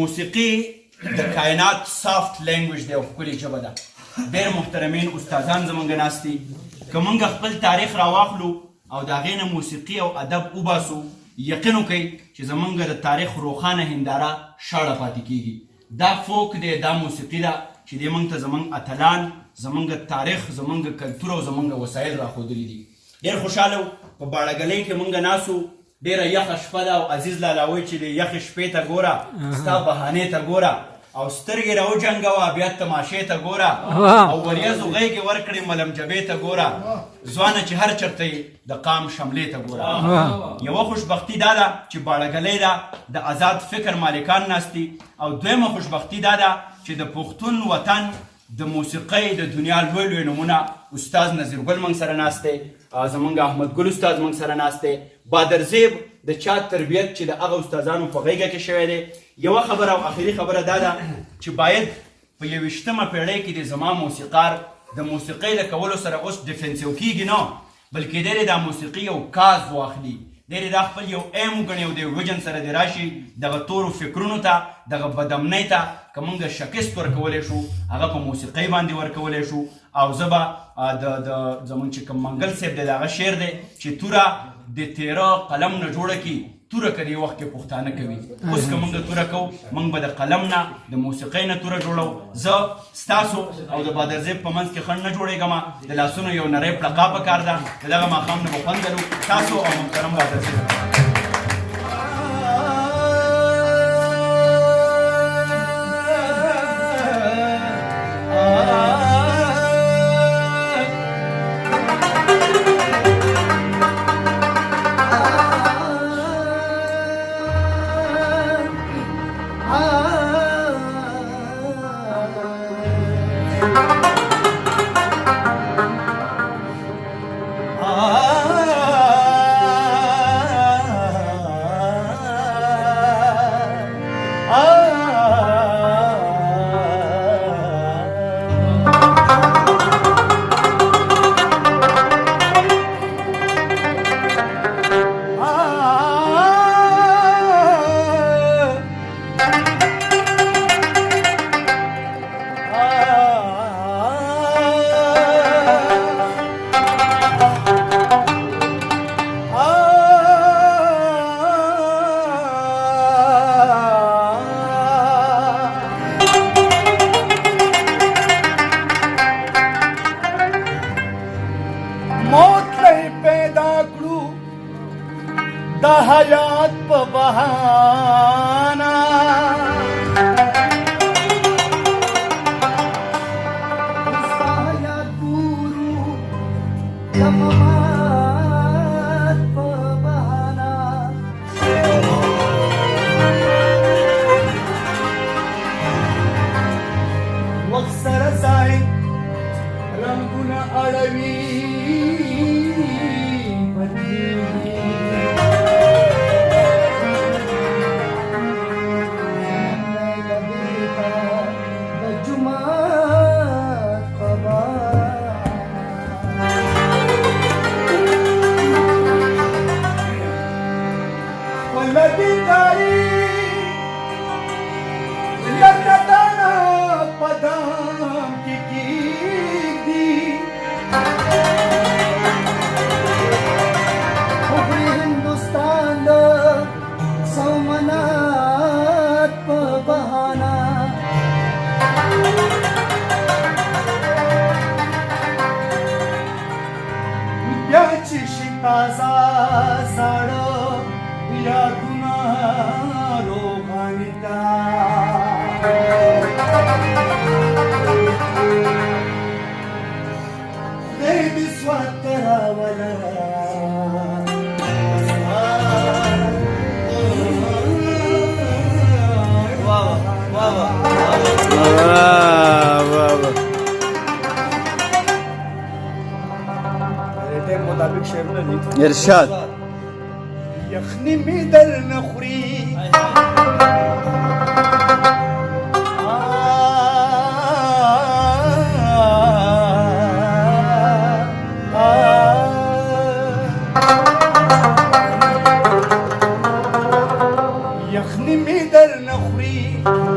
موسیقي د کائنات سافت لینګویج دی او ښکلې ژبه ده. ډېر محترمین استادان زموږ ناست دي. که موږ خپل تاریخ راواخلو او د هغې نه موسیقي او ادب وباسو، یقین وکئ چې زموږ د تاریخ روښانه هنداره شاړه پاتې کیږي. دا فوک دی، دا موسیقي ده چې دې موږ ته زموږ اتلان، زموږ تاریخ، زموږ کلتور او زموږ وسایل راښودلي دي. ډېر خوشحاله په باړهګلۍ کې موږ ناست وو. ډېره یخه شپه ده او عزیز لالا وایي چې د یخې شپې ته ګوره، ستا بهانې ته ګوره او سترګې راوجنګوه بیا تماشې ته ګوره او وریځو غېږې ورکړې ملم جبې ته ګوره، ځوانه چې هر چېرته یې د قام شملې ته ګوره. یوه خوشبختي دا ده چې باړهګلۍ ده د آزاد فکر مالکان ناست دي، او دویمه خوشبختي دا ده چې د پښتون وطن د موسیقۍ د دنیا لوی لوی نومونه استاد نظیر ګل موږ سره ناست دی، زموږ احمد ګل استاد موږ سره ناست دی، بادرزیب د چا تربیت چې د هغه استادانو په غېږه کې شوی دی. یوه خبره او اخري خبره دا ده چې باید په 21مه پیړۍ کې د زما موسیقار د موسیقۍ له کولو سره اوس ډیفنسیو کیږي نه، بلکې دی د موسیقي یو کاز واخلي، دی دا خپل یو ایم وګڼي او د وجن سره د راشي دغه تورو فکرونو ته، دغه بدامنۍ ته که موږ شکست ورکولی شو، هغه په موسیقۍ باندې ورکولی شو. او زه به د زموږ چې کوم منګل صاحب دی د هغه شعر دی چې توره د تیره قلم نه جوړه کي، توره که دې وخت کې پښتانه کوي. اوس که موږ توره کوو، موږ به د قلم نه د موسیقۍ نه توره جوړو. زه ستاسو او د بادرزیب په منځ کې خنډ نه جوړېږم، د لاسونو یو نری پړقا پکار ده، د دغه ماښام نه به خوند لرو. تاسو او محترم بادرزیب. د حیات په بهانا حیات ګورو د ممات په بهانا وخت سره ځای رنګونه اړوي تازه زړه یادونه روغاني ده دې سوات راوله ارشاد یخنی می در نخوری یخنی می در نخوری وي